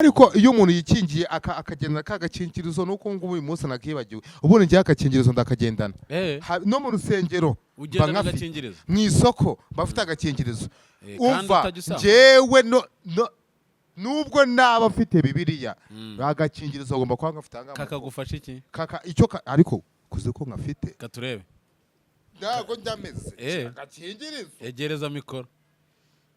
ariko iyo umuntu yikingiye akagenda kagakingirizo nuko ngubu uyu munsi nakibagiwe ubundi ngiye akakingirizo ndakagendana no mu rusengero ugenda agakingirizo mu isoko bafite agakingirizo umva jewe nubwo naba mfite bibiliya agakingirizo agomba kuba ngafite anga kakagufasha iki icyo ariko kuze ko ngafite katurebe ntago njameze agakingirizo egereza mikoro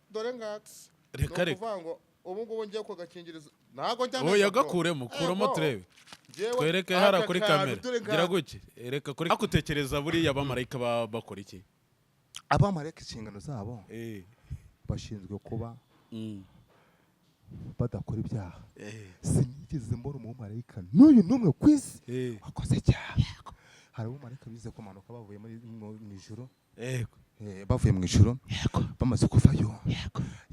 dore ngatse reka reka ubu ngubu ngiye ko gakingirizo ntago njameze oya gakuremo kuramo turebe twereke hara kuri kamera gira guke reka kuri akutekereza buriya abamarayika bakora iki abamarayika inshingano zabo bashinzwe kuba badakora ibyaha sinigeze mbona umumarayika n'uyu n'umwe ku isi wakoze icyaha hari umumarayika bize kumanuka bavuye mu ijuru bavuye mu ijuru bamaze kuvayo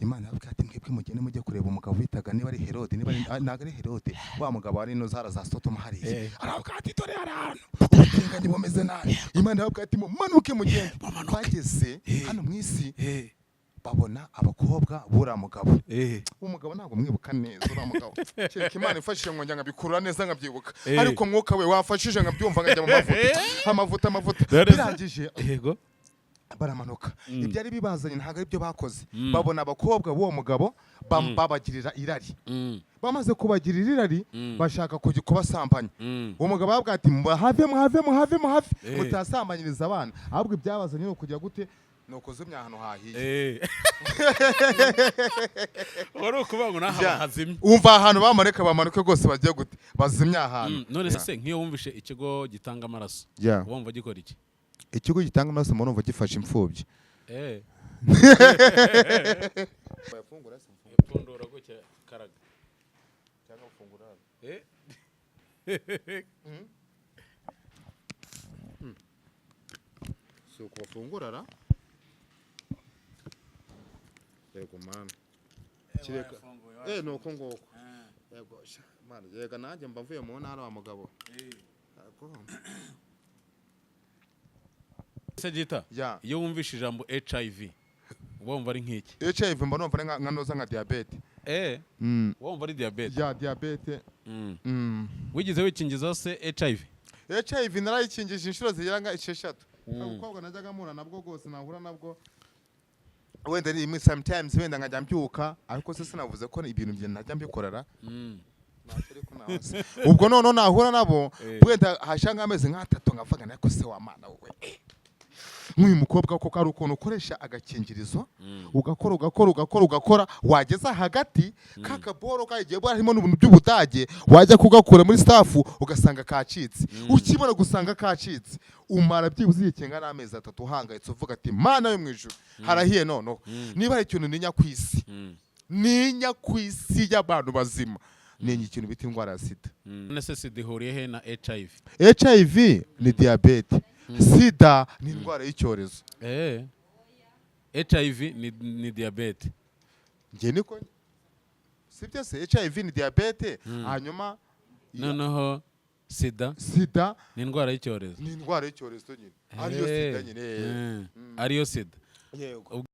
Imana yabwira ati mwebwe mugende mujye kureba umugabo witaga niba ari Herode niba ntago ari Herode wa mugabo ari Nozara za Sodoma hariya aravuga ati dore ahantu batinganye bameze nabi Imana yabwira ati mumanuke mugende bageze hano mu isi babona abakobwa bura mugabo umugabo ntago mwibuka neza ura mugabo cyereka Imana ifashije ngo njya bikurura neza nkabyibuka ariko mwuka we wafashije nkabyumva nkajya mu mavuta birangije yego baramanuka ibyari bibazanye ntago ari byo bakoze babona abakobwa b'uwo mugabo babagirira irari bamaze kubagirira irari bashaka kubasambanya uwo mugabo yabwira ati have mutasambanyiriza abana ahubwo ibyabazanye no kujya gute nuko zimya ahantu hahiye wari ukuvuga ngo naha hazimye umva ahantu bamanuke rwose bagiye gute bazimya ahantu none se nk'iyo wumvishe ikigo gitanga amaraso wumva gikora iki ikigo gitanga amaraso mu numva gifasha imfubyi pfundura gutya karaga cyangwa ufungura si ukubafungura ra yego mana kireka nuko ngoko yego mana yega nanjye mba mvuye mu ntara wa mugabo Sagita iyo wumvishe ijambo HIV wumva ari nk'iki HIV mba numva nka noza nka diabete wumva ari diabete diabete wigize wikingiza se HIV narayikingije inshuro zigera nka 6 abakobwa najyaga mura nabwo gose nahura nabwo wenda rimwe sometimes wenda nkajya mbyuka ariko se sinavuze ko ibintu bye najya mbikorera ubwo none nahura nabo wenda hashanga ameze nk'atatu ngavuga nako se wa mana wowe nk'uyu mukobwa ko ari ukuntu ukoresha agakingirizo ugakora wageza hagati kakaboro kagiye barimo n'ubuntu by'ubudage wajya kugakura muri staff ugasanga kacitse ukibona gusanga kacitse umara byibuze ikenga n'amezi 3 uhangayitse uvuga ati mana yo mwijuru harahiye none niba ari ikintu ninya kwisi y'abantu bazima nenye ikintu bita indwara ya sida nese sida ihuriye he na HIV ni diabete sida ni indwara y'icyorezo HIV ni diabete nge niko sibyo se HIV ni diabete hanyuma noneho sida ni indwara y'icyorezo nyine ariyo sida nyine ariyo sida yego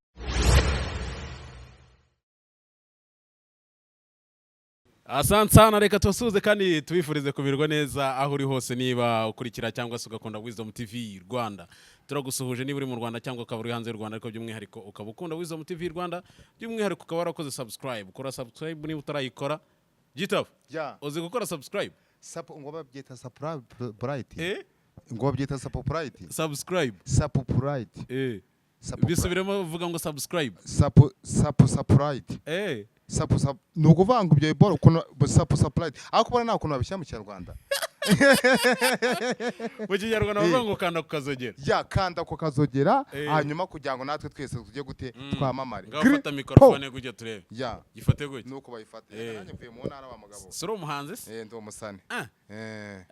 Asante sana reka tusuze kandi tubifurize kumirwa neza aho uri hose niba ukurikira cyangwa se ugakunda Wisdom TV Rwanda turagusuhuje niba uri mu Rwanda cyangwa ukaba uri hanze y'u Rwanda ariko by'umwihariko ukaba ukunda Wisdom TV Rwanda by'umwihariko ukaba warakoze subscribe ukora subscribe niba utarayikora gitabo uzi gukora subscribe ngo babyita subscribe ngo babyita subscribe bisubiremo uvuga ngo subscribe ni ukuvanga ibyo biboro ukuntu supply ariko ubona nta kuntu babishyira mu Kinyarwanda mu Kinyarwanda bavuga ngo kanda kukazogera kanda kukazogera hanyuma kugira ngo natwe twese tujye gute twamamare gafata mikrofone gujya turebe gifate gute nuko bayifate nanjye mvuye mu ntara wa mugabo sura umuhanzi se ndi umusani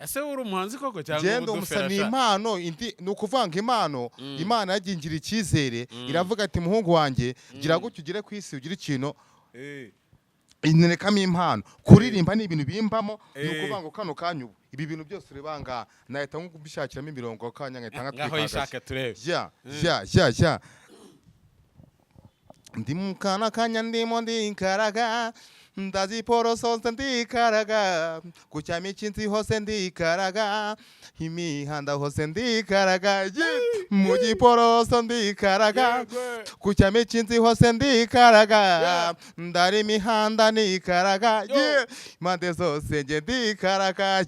ese uri umuhanzi koko cyangwa ndi umusani impano ni ukuvanga impano Imana yagingira icyizere iravuga ati muhungu wanjye gira gutyo ugire ku isi ugire ikintu inerekamo impano kuririmba ni ibintu bimbamo nuko ngo kano kanyubu ibi bintu byose urebanga nahita nko kubishakiramo imirongo kanya nkahita ndi mukana kanya ndimo ndikaraga ndaziporoso ndikaraga kucya micinzi hose ndikaraga imihanda hose ndikaraga mu giporoso ndikaraga kucya micinzi hose ndikaraga ndari imihanda nikaraga impande zose nge ndikaraga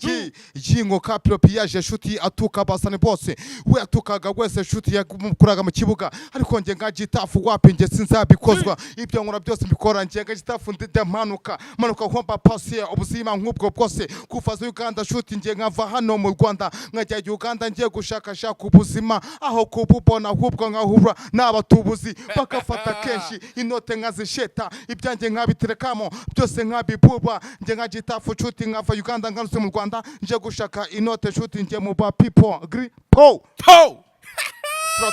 jingo kapiro piyaje shuti atuka basane bose we atukaga wese shuti yakuraga mu kibuga ariko nge ngagitafu wapi nge sinzabikozwa ibyo nkora byose mbikora nge ngagitafu ndamanuka nkomba pasi ubuzima nk'ubwo bwose kufaza Uganda shuti nge nkava hano mu Rwanda nkajya Uganda ngiye gushakashaka ubuzima aho kububona ahubwo nkahura n'abatubuzi bakafata kenshi inote nkazisheta ibyanjye nkabiterekamo byose nkabibuba nge nkagitafu shuti nkava Uganda ngarutse mu Rwanda nje gushaka inote shuti nge mu ba people gri po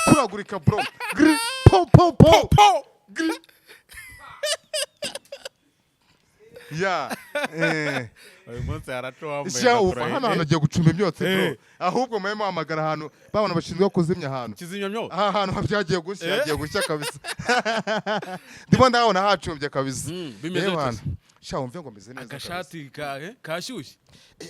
turagurika bro gri po gri ya uyu munsi haratuwambaye sha ufa hano agiye gucumba imyotsi bro ahubwo mweme hamagara ahantu babona bashinzwe kuzimya ahantu kizimya myotsi aha hantu habyagiye gushya yagiye gushya kabisa ndimo ndabona hacumbye kabisa bimeze bite sha wumve ngo meze neza agashati kashyushye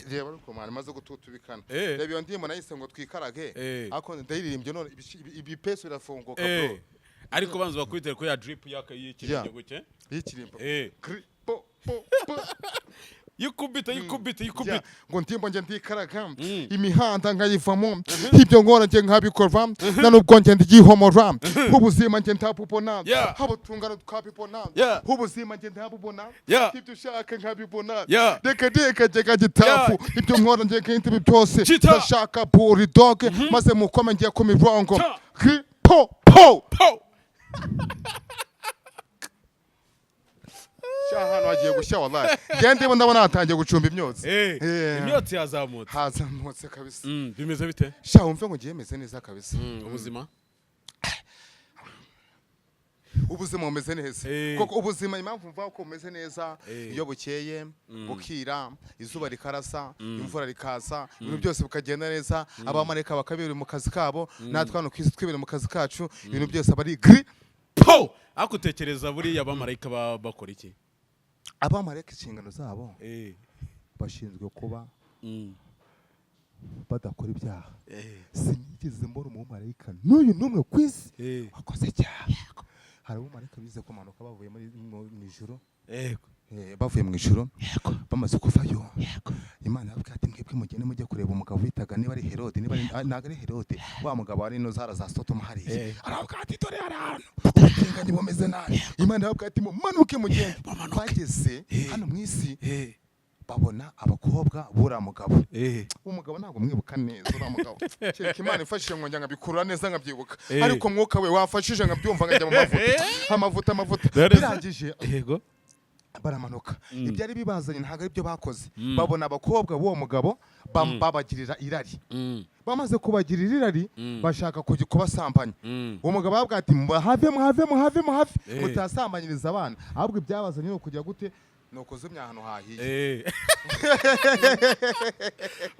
reba ariko mwana maze gututubikana reba iyo ndimo nahise ngo twikarage ako ndayiririmbye none ibipeso birafunguka bro ariko banza bakwitera ko ya drip y'ikirenge guke y'ikirimbo yikubita ngo ndimbo nge ndikaraga imihanda nkayivamo ibyo nkora nge nkabikorwa nanubwo nge ndigihomora ubuzima nge ntabubona habutungana twabibona ubuzima nge ntabubona ibyo ushaka nkabibona reka nge ngagitafu ibyo nkora nge nk'indi byose ndashaka bulldog maze mukome ngiye ku mirongo po hano hagiye gushya wallahi ngende ndabona hatangiye gucumba imyotsi imyotsi yazamutse kabisa bimeze bite sha wumve ngo ngiye meze neza kabisa ubuzima bumeze neza koko ubuzima impamvu mvuga ko bumeze neza iyo bukeye bukira izuba rikarasa imvura rikaza ibintu byose bikagenda neza abamareka bakabiri mu kazi kabo natwe hano kwisi twibere mu kazi kacu ibintu byose bari gri po akutekereza buriya abamarayika bakora iki abamarayika inshingano zabo bashinzwe kuba badakora ibyaha sinigeze mbona umumarayika n'uyu n'umwe ku isi wakoze icyaha hari abamarayika bize kumanuka bavuye mu ijuru bavuye mu ijuru bamaze kuvayo Imana yabwira ati mwebwe mugende mujye kureba umugabo witaga niba ari Herode niba ntago ari Herode wa mugabo ari no zara za Sodoma hariya arabwira ati dore ahantu ubutinganyi bumeze nabi Imana yabwira ati mumanuke mugende bageze hano mu isi babona abakobwa bura mugabo umugabo ntago mwibuka neza ura mugabo cyeka Imana ifashije ngo njya bikurura neza nkabyibuka ariko mwuka we wafashije nkabyumva ngajya mu mavuta birangije yego baramanuka ibyari bibazanye ntago ari byo bakoze babona abakobwa b'uwo mugabo babagirira irari bamaze kubagirira irari bashaka kujya kubasambanya uwo mugabo yabwira ati have mutasambanyiriza abana ahubwo ibyabazanye no kujya gute nuko zimya ahantu hahiye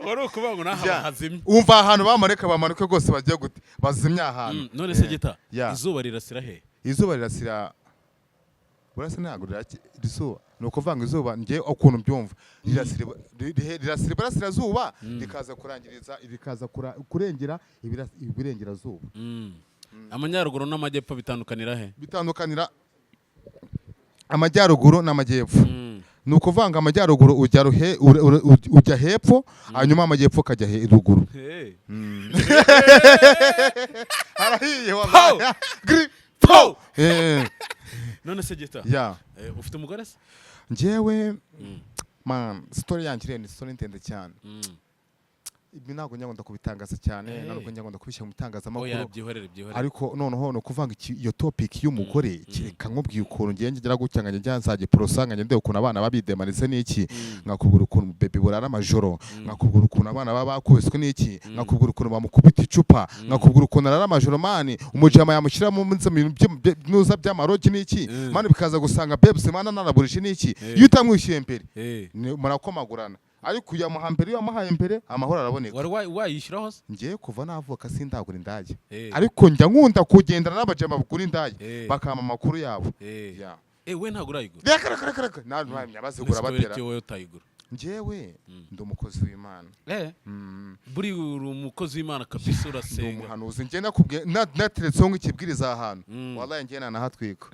wari ukuvuga ngo naho hazimye umva ahantu bamareka bamanuke rwose bagiye gute bazimya ahantu none se gita izuba rirasira he izuba rirasira burasa ntago risuba nuko vanga izuba ngiye ukuntu byumva rirasira barasirazuba rikaza kurangiriza rikaza kurengera ibirengera zuba amajyaruguru n'amajyepfo bitandukanira he bitandukanira amajyaruguru n'amajyepfo nuko vanga amajyaruguru ujya hepfo hanyuma amajyepfo kajya ruguru harahiye wallahi po none se gita ufite umugore se njyewe man story yanjye ni story ndende cyane ibi ntabwo nyakunda kubitangaza cyane ntabwo nyakunda kubishyira mu itangazamakuru ariko noneho no kuvanga iyo topic y'umugore kireka nkubwiye ukuntu ngiye ngera gucyanganya njyanzaje prosanga ngende ukuntu abana babidemanize n'iki nkakubwira ukuntu baby burara amajoro nkakubwira ukuntu abana baba bakubiswe n'iki nkakubwira ukuntu bamukubita icupa nkakubwira ukuntu arara amajoro mani umujama yamushyira mu nuza by'amarogi n'iki mani bikaza gusanga babes mana naraburije n'iki iyo utamwishyuye mbere murakomagurana ariko uya muhambere yamuhaye mbere amahoro araboneka wari wayishyiraho se ngiye kuva navuka sindagura indage ariko njya nkunda kugendana n'abajama bukuri indage bakama amakuru yabo we ntabwo urayigura reka bazigura batera wowe utayigura njyewe ndi umukozi w'Imana buri umukozi w'Imana kabisa urasenga umuhanuzi njye nakubwiye nateretseho nk'ikibwiriza ahantu wallahi njye nanahatwika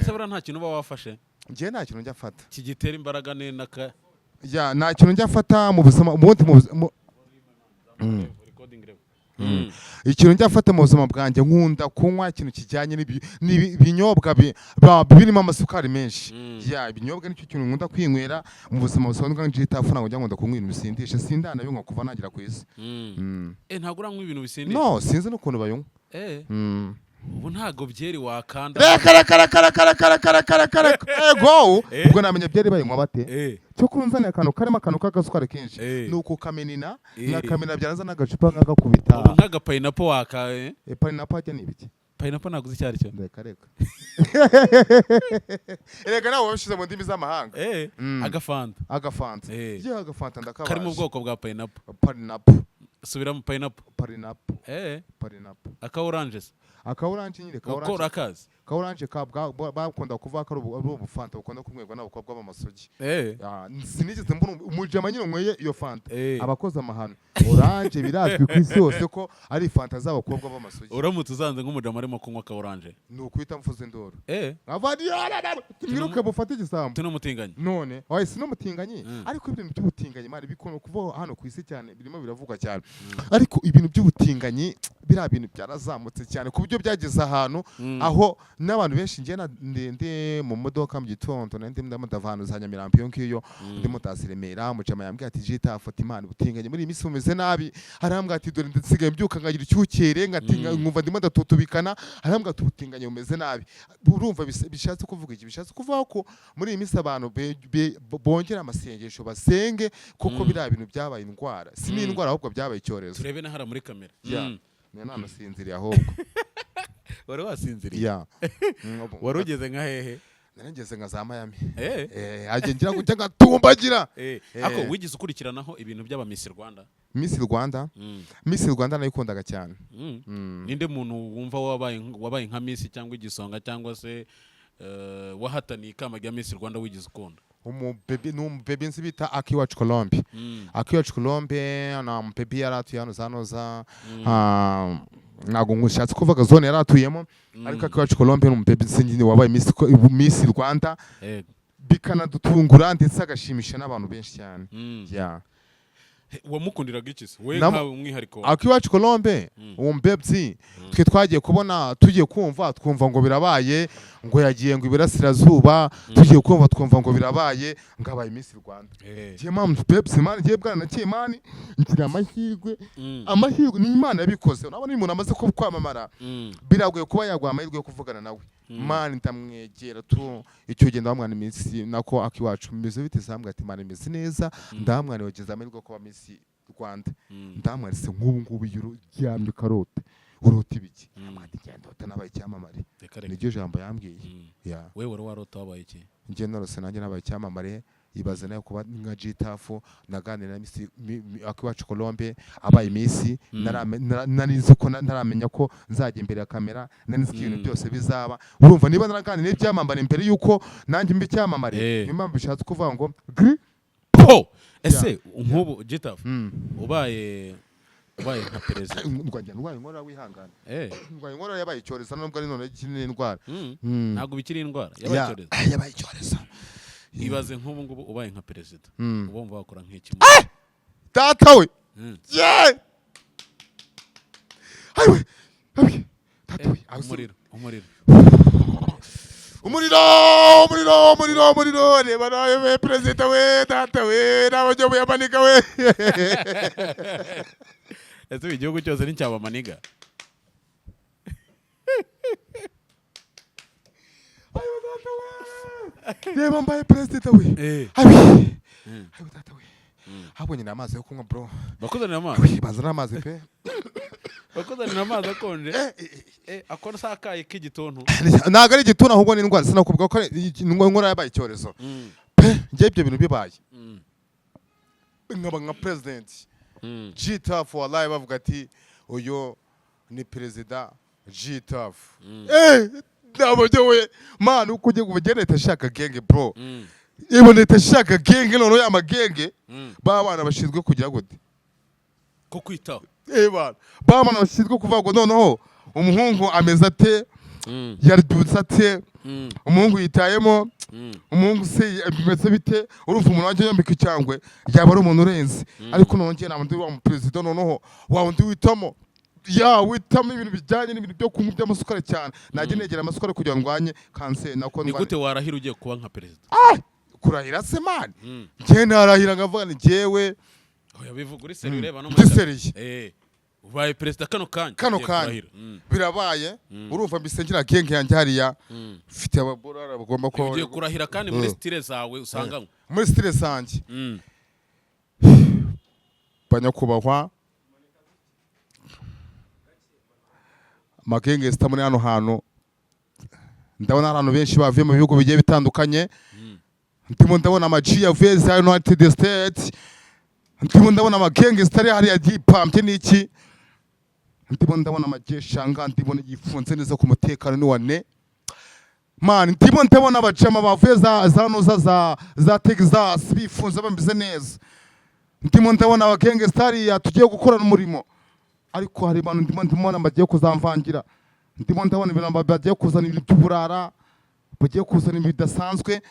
ese bura nta kintu uba wafashe njye nta kintu njya afata kigitera imbaraga naka nta kintu njya afata mu buzima ikintu njya afata mu buzima bwanjye nkunda kunywa ikintu kijyanye n'ibinyobwa birimo amasukari menshi ibinyobwa nicyo kintu nkunda kwinywera mu buzima busanzwe njitafu ntabwo njya nkunda kunywa ibintu bisindisha sindanabinywa kuva nagera ku isi ntabwo uranywa ibintu bisindisha no sinzi n'ukuntu bayinywa ubu ntago byeri wakanda ego ubwo namenye byeri bayinywa bate cyo kunzanira akantu karimo akantu k'agasukari kenshi ni ukukamenina nakamena byaranza n'agacupa nk'agakubita ubu nk'agapayinapo waka payinapo ajya ni ibiki payinapo ntabwo uzi icyo ari cyo reka nawe wabishyize mu ndimi z'amahanga agafanta agafanta ndakabasha kari mu bwoko bwa payinapo subiramo payinapo aka oranje se aka oranje nyine ka oranje bakunda kuvuga ko ari ubufanta bukunda kunywebwa n'abakobwa b'amasugi sinigeze mbona umujama nyine unyweye iyo fanta abakoze amahano oranje birazwi ku isi yose ko ari fanta z'abakobwa b'amasugi uramutse uzanze nk'umujama arimo kunywa ka oranje ni ukwita mfuze indoro mwiruke mufate igisambo tunumutinganye none oya si n'umutinganyi ariko ibintu by'ubutinganyi mari bikunda kuva hano ku isi cyane birimo biravugwa cyane ariko ibintu by'ubutinganyi biriya bintu byarazamutse cyane ku buryo byageze ahantu aho n'abantu benshi ndende mu modoka mu gitondo ndimo ndavana za Nyamirambo iyo ngiyo ndimo ndaziremera mujama yambwiye ati jita afata Imana ubutinganye muri iyi minsi bumeze nabi arambwira ati dore ndasigaye mbyuka ngagira icyukere ngatinga nkumva ndimo ndatutubikana arambwira ati ubutinganye bumeze nabi urumva bishatse kuvuga iki bishatse kuvuga ko muri iyi minsi abantu bongera amasengesho basenge kuko biriya bintu byabaye indwara si n'indwara ahubwo byabaye icyorezo turebe na hara muri kamera nanasinziriye ahubwo wari wasinziriye wari ugeze nka hehe narengeze nka za Miami agengira kujya ngatumbagira ako wigize ukurikiranaho ibintu by'aba Miss Rwanda Miss Rwanda nayikundaga cyane ninde muntu wumva wabaye nka Miss cyangwa igisonga cyangwa se wahataniye ikamba rya Miss Rwanda wigize ukunda umubebe nzi bita Akiwacu Colombe na umubebe yaratuye hano zanoza ntabwo ngushatse kuvuga zone yaratuyemo ariko Akiwacu Colombe n'umubebe nzi wabaye Miss Rwanda bikanadutungura ndetse agashimisha n'abantu benshi cyane wamukundiraga iki se we nka umwihariko Akiwacu Colombe uwo mbebyi twe twagiye kubona tugiye twumva ngo birabaye ngo yagiye ngo ibirasirazuba tugiye twumva ngo birabaye ngabaye Miss Rwanda Kimam Pepsi man giye bwana na Kimani ngira amahirwe ni Imana yabikoze nabona umuntu amaze kwamamara biragoye kuba yagwa amahirwe yo kuvugana nawe man ndamwegera tu icyo genda bamwana Miss nako Akiwacu meze bite sambwa ati man imeze neza ndamwana yogeza amahirwe ko Miss Rwanda ndamwarise nk'ubu yuru ryamye karote urota ibiki amwati cyane utanabaye cyamamare niryo jambo yambwiye wewe wari warota wabaye iki ngiye narose nanjye nabaye cyamamare ibaze nayo kuba nka Gitafu naganira na Miss Akiwacu Colombe abaye Miss narize ko naramenya ko nzajya imbere ya kamera nanize ibintu byose bizaba urumva niba naraganira ibyamamare imbere yuko nanjye mbi cyamamare impamvu bishatse kuvuga ngo ese nk'ubu Gitafu ubaye nka perezida ndwaye inkora wihangana ndwaye inkora yabaye icyorezo nubwo ari none kinini indwara ntabwo bikiri indwara yabaye icyorezo ibaze nk'ubu ngubu ubaye nka perezida ubumva wakora nk'iki data we ayiwe data we umuriro reba nawe perezida we data we n'abajya buyamanika we ese igihugu cyose nticyabamaniga reba mbaye perezida we ayiwe data we habonye n'amazi yo kunywa bro bakuzanira amazi bazana amazi pe bakuzanira amazi akonje akora sakaye k'igituntu ntago ari igituntu ahubwo ni indwara sinakubwira ko inkora yabaye icyorezo pe njye ibyo bintu bibaye nkaba nka president Gitafu wallahi bavuga ati uyu ni perezida Gitafu nabyo we man uko ugiye kuvuga leta ishaka genge bro ibo leta ishaka genge none ya magenge bana bashinzwe kugira gute ko kwitaho bana bashinzwe kuvuga ngo noneho umuhungu ameze ate yaridutse ate umuhungu yitayemo umuhungu se bimeze bite urumva umuntu wajya yambika icyangwe yaba ari umuntu urenze ariko nongeye nta ndi wa president noneho wa undi witamo witamo ibintu bijyanye n'ibintu byo kunywa by'amasukari cyane najye negera amasukari kugira ngo ngwanye kanseri nako ni gute warahira ugiye kuba nka president kurahira se man njye narahira ngavuga ni njyewe oya bivuga uri seri ureba no muri ubaye president kano kanya birabaye urumva mbisengera genge yanjye hariya mfite ababorara bagomba ko ugiye kurahira kandi muri style zawe usanganywe muri style zanjye banyakubahwa magenge sta muri hano hantu ndabona abantu benshi bavuye mu bihugu bigiye bitandukanye ndimo ndabona amaji yavuye za United States ndimo ndabona magenge stari hariya gipampye n'iki ndimo ndabona amageshanga ndibona yifunze neza ku mutekano ni wane man ndimo ndabona abajama bavuye za Texas bifunze bambize neza ndimo ndabona abagenge stari tugiye gukorana umurimo ariko hari abantu ndimo ndabona bagiye kuzamvangira ndimo ndabona ibintu bagiye kuzana ibintu by'uburara bagiye kuzana ibintu bidasanzwe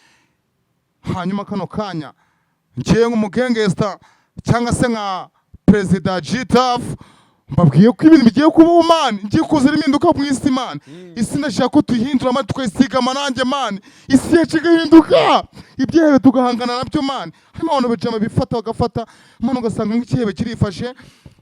hanyuma kano kanya ngiye nk'umugenge sta cyangwa se nka president GTF mbabwiye ko ibintu bigiye kubaho man ngiye kuzana impinduka mu isi man isi ndashaka ko tuyihindura man tukayisiga amarange man isi yacu igahinduka ibyihebe tugahangana nabyo man harimo abantu bajama bifata bagafata man ugasanga nk'ikihebe kirifashe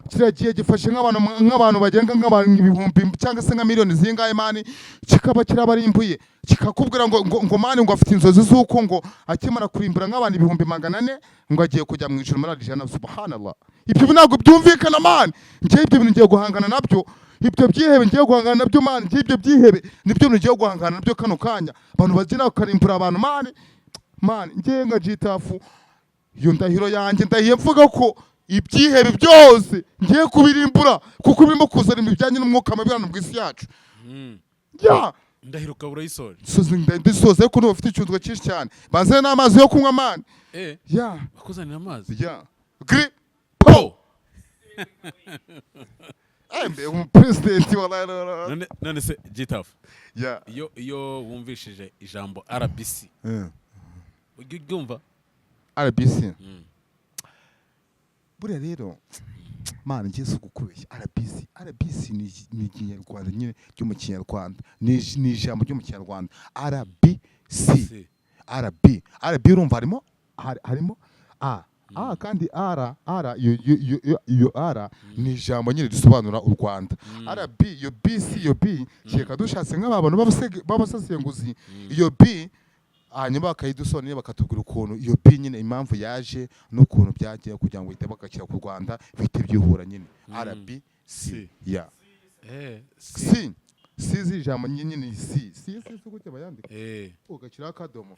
kiragiye gifashe nk'abantu bagenga nk'abantu ibihumbi cyangwa se nka miliyoni zingahe man kikaba kirabarimbuye kikakubwira ngo man ngo afite inzozi z'uko ngo akimara kurimbura nk'abantu ibihumbi 400 ngo agiye kujya mu ijuru muri arijana subhanallah ibyo ntabwo byumvikana man ngiye ibyo bintu ngiye guhangana nabyo ibyo byihebe ngiye guhangana nabyo man ngiye ibyo byihebe nibyo ngiye guhangana nabyo kano kanya abantu bagira bakarimbura abantu man ngiye nka jitafu iyo ndahiro yanjye ndahiye mvuga ko ibyihebe byose ngiye kubirimbura kuko birimo kuzana ibijyanye n'umwuka mabi hano mu isi yacu ndahiro kabura yisoje ndisoze ko bafite icyunzwe cyinshi cyane banzane n'amazi yo kunywa man bakuzanira amazi gri po president wallahi none se GTF iyo wumvishije ijambo RBC ujye ubyumva RBC buriya rero man ngiye gukubeshya RBC ni ikinyarwanda nyine cyo mu kinyarwanda ni ijambo ryo mu kinyarwanda RB urumva harimo kandi iyo R ni ijambo nyine risobanura u Rwanda RB iyo BC iyo B cyeka dushatse nk'abantu b'abasesenguzi iyo B hanyuma bakayidusonera bakatubwira ukuntu iyo B nyine impamvu yaje n'ukuntu byagiye kugira ngo ihite bagakira ku Rwanda bihite byihura nyine RBC si ijambo nyine si gutya bayandika ugakira akadomo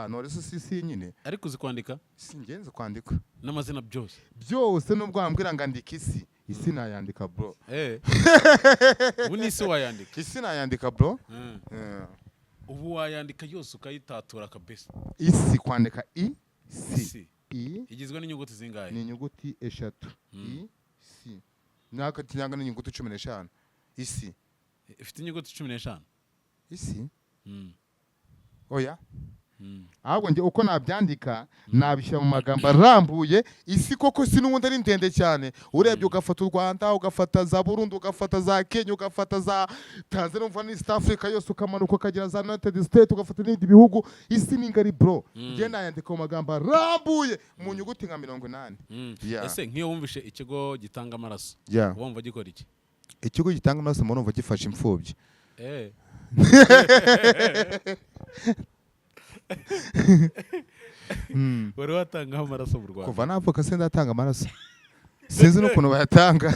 none si nyine ariko uzi kwandika singenze kwandika n'amazina byose nubwo wambwira ngo andika isi nayandika bro ubu n'isi wayandika isi nayandika bro ubu wayandika yose ukayitatura kabisa isi kwandika isi igizwe n'inyuguti zingahe ni inyuguti 3 isi naka kinyanga n'inyuguti 15 isi ifite inyuguti 15 isi oya ahubwo nge uko nabyandika nabishyira mu magambo arambuye isi koko si n'ubundi ari ndende cyane urebye ugafata u Rwanda ugafata za Burundi ugafata za Kenya ugafata za Tanzania umva ni East Africa yose ukamanuka ukagera za United States ugafata n'ibindi bihugu isi ni ngari bro nge nayandika mu magambo arambuye mu nyuguti nka 80 ese nk'iyo wumvishe ikigo gitanga amaraso wumva gikora iki ikigo gitanga amaraso murumva gifasha imfubyi wari watangaho amaraso mu Rwanda kuva navuka se ndatanga amaraso sinzi n'ukuntu bayatanga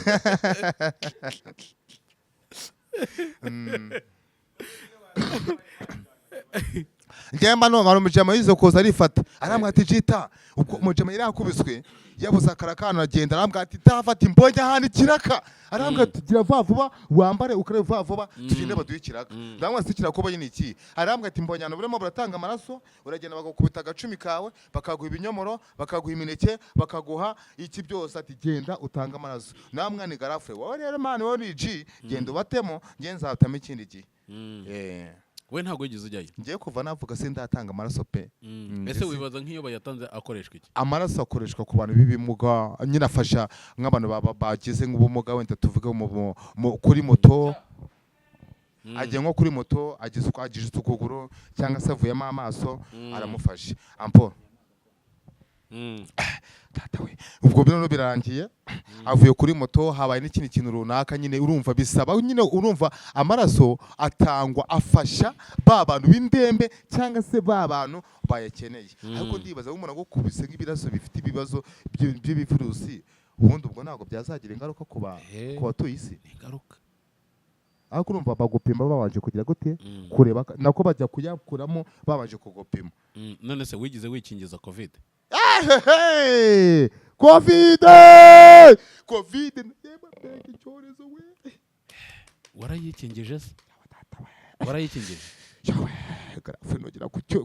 njyamba no mara umujama yizo koza arifata arambwa ati jita ubwo umujama yari akubiswe yabuze akarakana agenda arambwa ati tafata imbonye handi kiraka arambwa ati gira vuba wambare ukare vuba tugende baduye kiraka ndamwa sikira ko bayini iki arambwa ati mbonye buremo buratanga amaraso uragenda bagakubita agacumi kawe bakaguha ibinyomoro bakaguha imineke bakaguha iki byose ati genda utanga amaraso namwe ni garafre wowe rero man wowe G genda ubatemo ngenza hatama ikindi gihe we ntago yigize ujyayo ngiye kuva navuga sindatanga amaraso pe ese wibaza nk'iyo bayatanze akoreshwa iki amaraso akoreshwa ku bantu b'ibimuga nyine afasha nk'abantu bagize nk'ubumuga wenda tuvuge kuri moto agiye nko kuri moto agije ukuguru cyangwa se avuyemo amaso aramufasha ampo ubwo bino birangiye avuye kuri moto habaye n'ikindi kintu runaka nyine urumva bisaba nyine urumva amaraso atangwa afasha ba bantu b'indembe cyangwa se ba bantu bayakeneye ariko ndibaza umuntu agukubise nk'ibiraso bifite ibibazo by'ibivirusi ubundi ubwo ntabwo byazagira ingaruka ku batuye isi ingaruka ariko urumva bagupima babanje kugira gute kureba nako bajya kuyakuramo babanje kugupima none se wigize wikingiza covid covid icyorezo we warayikingije se warayikingije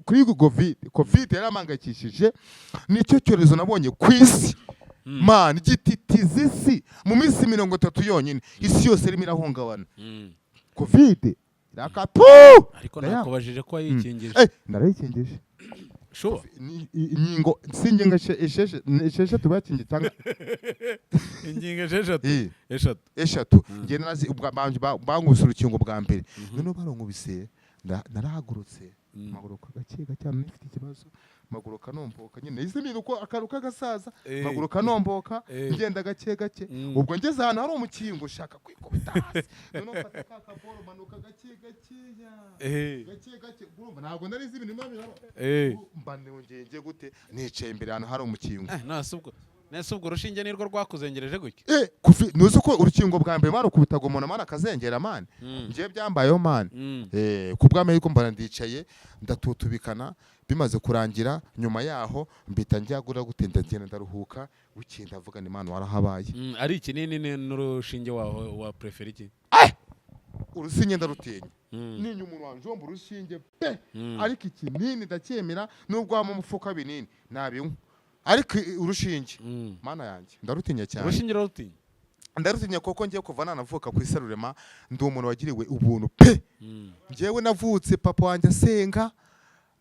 kuri covid yaramangakishije nicyo cyorezo nabonye ku isi man gititiza isi mu minsi 30 yonyine isi yose irimo irahungabana covid irakapu ariko nakubajije ko yikingije narayikingije sure ingingo singinga esheshe tubakingi tanga ingingo eshatu nge nazi bangusura urukingo bwa mbere none baronkubise narahagurutse maguruka gake cyane nifite ikibazo maguruka nomboka nyine izimira uko akaruka gasaza maguruka nomboka ngenda gake ubwo ngeze ahantu hari umukingo ushaka kwikubita hasi none ufata kakaboro manuka gake urumva ntabwo nari izi ibintu mbane ngenge gute nicaye imbere ahantu hari umukingo nese ubwo urushinge nirwo rwakuzengereje gutya nuzi ko urukingo bwa mbere marukubitaga umuntu amana akazengera mani ngiye byambayeho mani ku bw'amahirwe mbana ndicaye ndatutubikana bimaze kurangira nyuma yaho mbita njyagura gutenda ngenda ndaruhuka bukeye ndavuga ni mani warahabaye ari ikinini n'urushinge waho wa prefera iki urusinge ndarutinya ninya umuntu wanje womba urushinge pe ariko ikinini ndacyemera nubwo wama umufuka binini nabinywa ariko urushinge mana yanjye ndarutinya cyane urushinge rutinya ndarutinya koko ngiye kuva nanavuka ku isarurema ndi umuntu wagiriwe ubuntu pe ngewe navutse papa wanjye asenga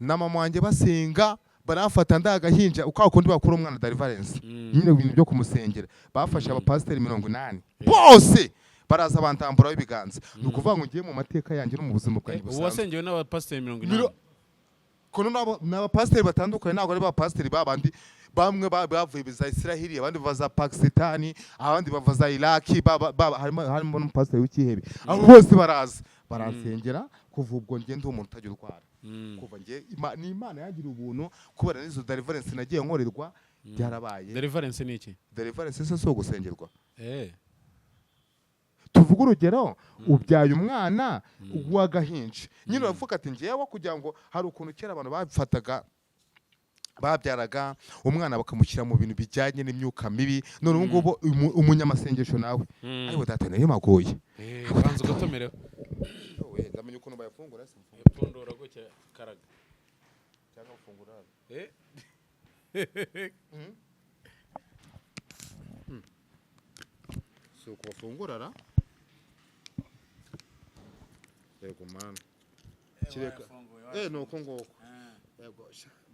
na mama wanjye basenga barafata ndagahinja uko akundi bakura umwana Deliverance nyine ibintu byo kumusengera bafashe abapasiteri 80 bose baraza bantamburaho ibiganza nukuvuga ngo ngiye mu mateka yanjye no mu buzima bwanjye busanzwe wasengewe n'abapasiteri 80 kono n'abapasiteri batandukanye ntabwo ari abapasiteri babandi bamwe bavuye biza Israeli abandi bava Pakistan abandi bava za Iraq harimo n'umupasiteri w'ikihebe abo bose baransengera kuva ubwo ngiye ndi umuntu utagira urwara kuva ngiye ni Imana yagira ubuntu kubera n'izo Deliverance nagiye nkorerwa byarabaye Deliverance ni iki Deliverance se so gusengerwa tuvuga urugero ubyaye umwana w'agahinja nyine uravuga ati ngewe kugira ngo hari ukuntu kera abantu bafataga babyaraga umwana bakamushyira mu bintu bijyanye n'imyuka mibi none ubu ngubu umunyamasengesho nawe ariko data nayo magoye banza ugatomera we ndamenye ukuntu bayafungura se yapfundura gutya karaga cyangwa ufungura so kubafungura ra yego man kireka nuko ngoko yego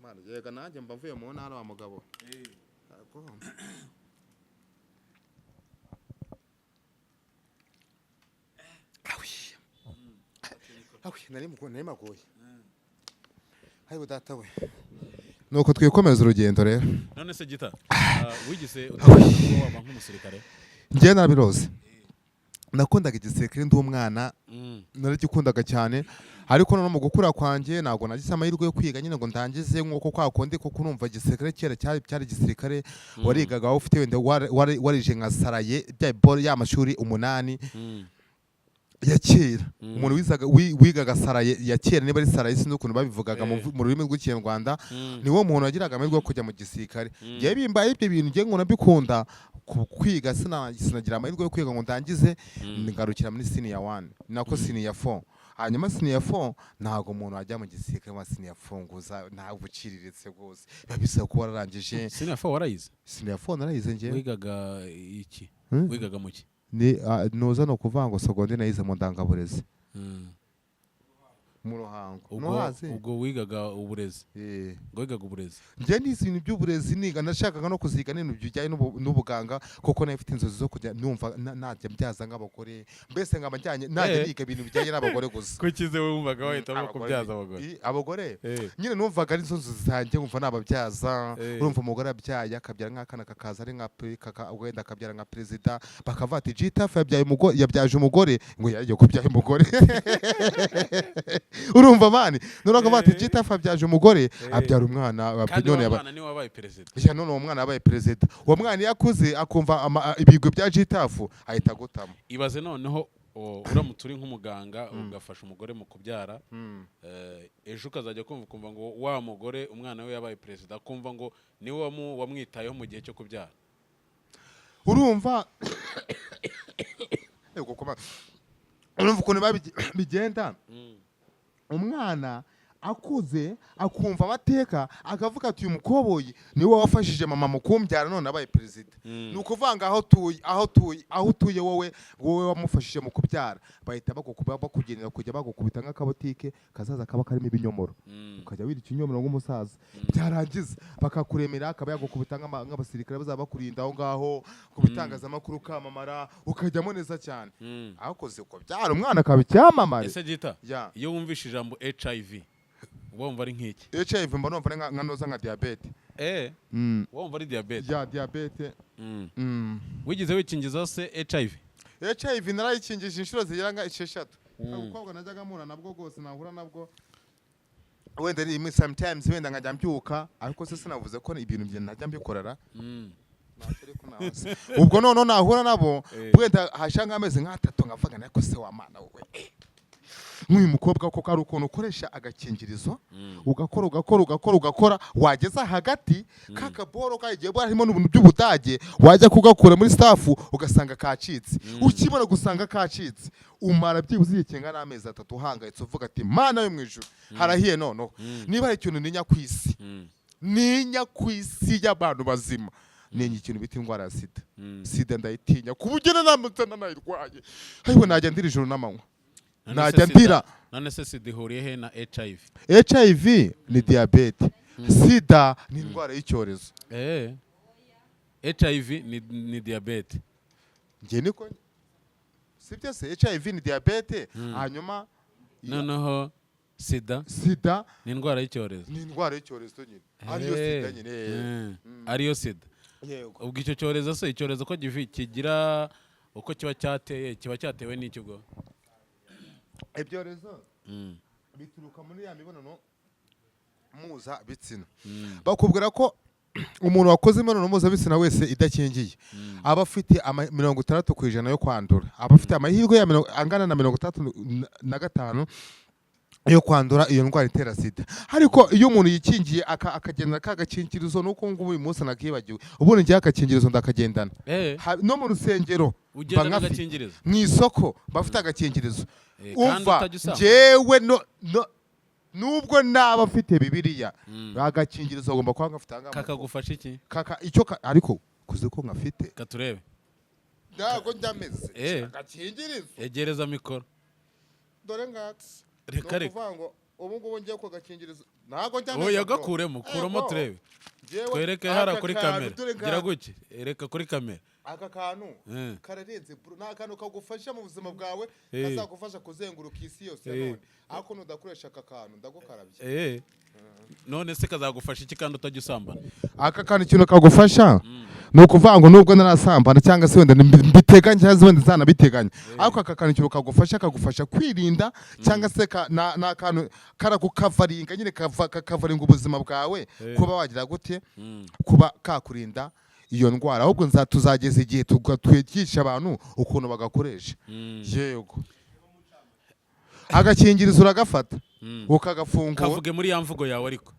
man yega nanjye mbavuye mu ntara wa mugabo nari magoye hayo data we nuko twikomeza urugendo rero none se gita wigize waba nk'umusirikare ngiye nabiroze nakundaga igisirikare ndi umwana naragikundaga cyane ariko no mu gukura kwanjye ntabwo nagize amahirwe yo kwiga nyine ngo ndangize nk'uko kwakundi kuko urumva igisirikare kera cyari igisirikare warigaga ufite wenda warije nka saraye y'amashuri 8 ya kera umuntu wigaga sara ya kera niba ari sara sinzi ukuntu babivugaga mu rurimi rw'ikinyarwanda niwo muntu wagiraga amahirwe yo kujya mu gisirikare ngiye bimbaye ibyo bintu ngiye ngo nabikunda kwiga sinagira amahirwe yo kwiga ngo ndangize ngarukira muri senior 1 nako senior 4 hanyuma senior 4 ntago umuntu wajya mu gisirikare wa senior 4 nguza nta buciriritse rwose babisa ko wararangije senior 4 warayize senior 4 narayize ngiye wigaga iki wigaga muki ni noza no kuvanga seconde nayize mu ndangaburezi mu Ruhango ubwo wigaga uburezi ngo wigaga uburezi nje nizi ibintu by'uburezi niga nashakaga no kuziga n'ibintu bijyanye n'ubuganga koko nayo ifite inzozi zo kujya numva najya mbyaza nk'abagore mbese nkabajyanye najya niga ibintu bijyanye n'abagore gusa kukize we wumvaga wahitamo kubyaza abagore nyine numvaga ari inzozi zanjye umva nababyaza urumva umugore abyaye akabyara nk'akana kakaza ari nka wenda akabyara nka perezida bakavata Gitafu yabyaje umugore ngo yagiye kubyaye umugore urumva mani none akavata Gitafu abyaje umugore abyara umwana none ni wabaye perezida none uwo mwana yabaye perezida uwo mwana yakuze akumva ibigwi bya Gitafu ahita gutama ibaze noneho uramutse uri nk'umuganga ugafasha umugore mu kubyara ejo ukazajya kumva ngo wa mugore umwana we yabaye perezida akumva ngo niwe wamwitayeho mu gihe cyo kubyara urumva urumva ukuntu bigenda umwana akuze akumva amateka akavuga ati uyu mukoboyi niwe wafashije mama mu kumbyara none abaye perezida ni ukuvanga aho utuye wowe wamufashije mu kubyara bahita bakugenera kujya bagukubita nk'akabotike kazaza kaba karimo ibinyomoro ukajya wirya ikinyomoro nk'umusaza byarangiza bakakuremera akaba yagukubita nk'abasirikare bazaba bakurinda aho ngaho ku bitangazamakuru ukamamara ukajyamo neza cyane akoze uko byara umwana akaba icyamamare ese Gita iyo wumvishe ijambo HIV wumva ari nk'iki HIV mba numva nka noza nka diabete wumva ari diabete ya diabete wigize wikingiza se HIV narayikingije inshuro zigera nka 6 abakobwa najyaga mura nabwo rwose nahura nabwo wenda rimwe sometimes wenda nkajya mbyuka ariko se sinavuze ko ibintu bye najya mbikorera ubwo none nahura nabo wenda hashanga ameze nk'atatu nkavuga nako se wa mana wowe nk'uyu mukobwa koko ari ukuntu ukoresha agakingirizo ugakora wageza hagati kakaboro kagiye harimo n'ubuntu by'ubudage wajya kugakura muri staff ugasanga kacitse ukibona gusanga kacitse umara byibuze ikinga n'amezi 3 uhangayitse uvuga ati mana yo mwijuru harahiye noneho niba ari ikintu ninya kwisi y'abantu bazima nenye ikintu bita indwara ya sida ndayitinya kubugena namutana nayirwaye ariko najya ndira ijoro n'amanywa najya ndira none se sida ihuriye he na HIV ni diabete sida ni indwara y'icyorezo HIV ni diabete ngiye niko sibyo se HIV ni diabete hanyuma noneho sida ni indwara y'icyorezo nyine ariyo sida nyine ariyo sida ubwo icyo cyorezo se icyorezo ko kigira uko kiba cyatewe n'ikigo ibyorezo bituruka muri ya mibonano muza bitsina bakubwira ko umuntu wakoze imibonano muza bitsina wese idakingiye aba afite 60% yo kwandura aba afite amahirwe angana na 35 yo kwandura iyo ndwara itera sida ariko iyo umuntu yikingiye akagenda kagakingirizo nuko ngo uyu munsi nakibagiwe ubundi ngiye akakingirizo ndakagendana no mu rusengero mu isoko bafite agakingirizo umva njewe nubwo naba afite bibiliya agakingirizo agomba kuba ngafite kakagufasha iki icyo ariko kuze ko ngafite katurebe ntago njameze agakingirizo egereza mikoro dore ngaks reka ubu ngubu ngiye ku gakingirizo ntago njameze oya gakuremo kuramo turebe twereke hara kuri kamera gira guke ereka kuri kamera aka kantu kararenze nta kantu kagufasha mu buzima bwawe kazagufasha kuzenguruka isi yose none ariko nudakoresha aka kantu ndagukarabye none se kazagufasha iki kandi utajya usambana aka kantu ikintu kagufasha ni ukuvuga ngo nubwo narasambana cyangwa se wenda mbiteganya cyangwa se wenda zanabiteganya ariko aka kantu ikintu kagufasha kwirinda cyangwa se na kantu karakukavaringa nyine kakavaringa ubuzima bwawe kuba wagira gute kuba kakurinda iyo ndwara ahubwo tuzageza igihe twigisha abantu ukuntu bagakoresha yego agakingirizo uragafata ukagafungura kavuge muri ya mvugo yawe ariko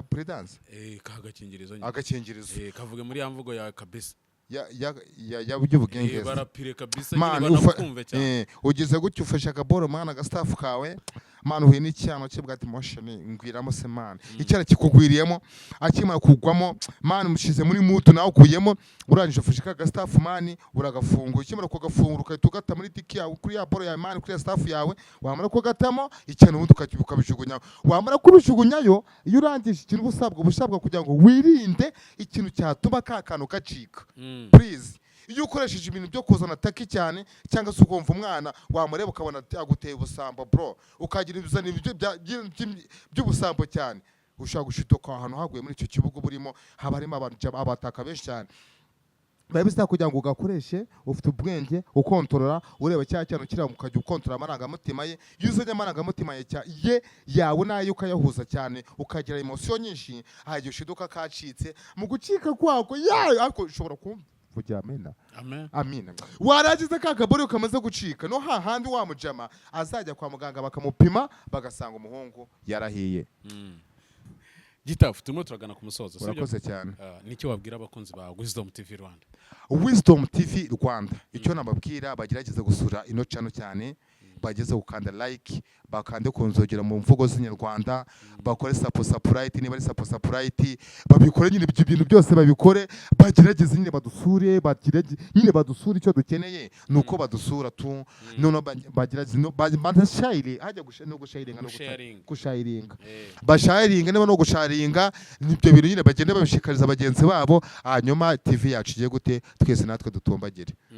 prudence kagakingirizo agakingirizo kavuge muri ya mvugo yawe kabisa ya by'ubugengezi barapire kabisa nyine banakumve cyane ugize gutyo ufashe akaboro mana agastaff kawe mana uhuye n'icyano cye bwa emotion ngwiramo se mana icyara kikugwiriyemo akimara kugwamo mana mushize muri mutu nawe ukuyemo urangije ufashe ka gastaff mani uragafungura ikimara kugafungura ukahita ugata muri tiki yawe kuri ya boro ya mani kuri ya staff yawe wamara kugatamo icyano ubundi ukabijugunya wamara kubishugunyayo iyo urangije ikintu busabwa kugira ngo wirinde ikintu cyatuma ka kantu gacika please iyo ukoresheje ibintu byo kuzana taki cyane cyangwa se ukumva umwana wamureba ukabona aguteye ubusambo bro ukagira ibizana by'ubusambo cyane ushaka gushitoka ahantu haguye muri icyo kibuga burimo haba harimo abataka benshi cyane biba bisaba kugira ngo ugakoreshe ufite ubwenge ukontorora ureba cya cyane kira ukajya ukontorora amarangamutima ye iyo uzanye amarangamutima ye yawe nayo ukayahuza cyane ukagira emotion nyinshi hajya ushiduka kacitse mu gucika kwako ariko ushobora kuvugira amina waragize ka kabori kamaze gucika no hahandi wamujama azajya kwa muganga bakamupima bagasanga umuhungu yarahiye Gitafu turimo turagana ku musozo urakoze cyane nicyo wabwira abakunzi ba Wisdom TV Rwanda Wisdom TV Rwanda icyo nababwira bagerageza gusura ino channel cyane bageze gukanda like bakande kunzogera mu mvugo z'inyarwanda bakore support niba ari support babikore nyine ibyo bintu byose babikore bagerageze nyine badusure nyine badusura icyo dukeneye nuko badusura tu none bagerageze badashayire hajya gushayiringa bashayiringa niba no gushayiringa nibyo bintu nyine bagende babishikariza bagenzi babo hanyuma TV yacu igiye gute twese natwe dutumbagire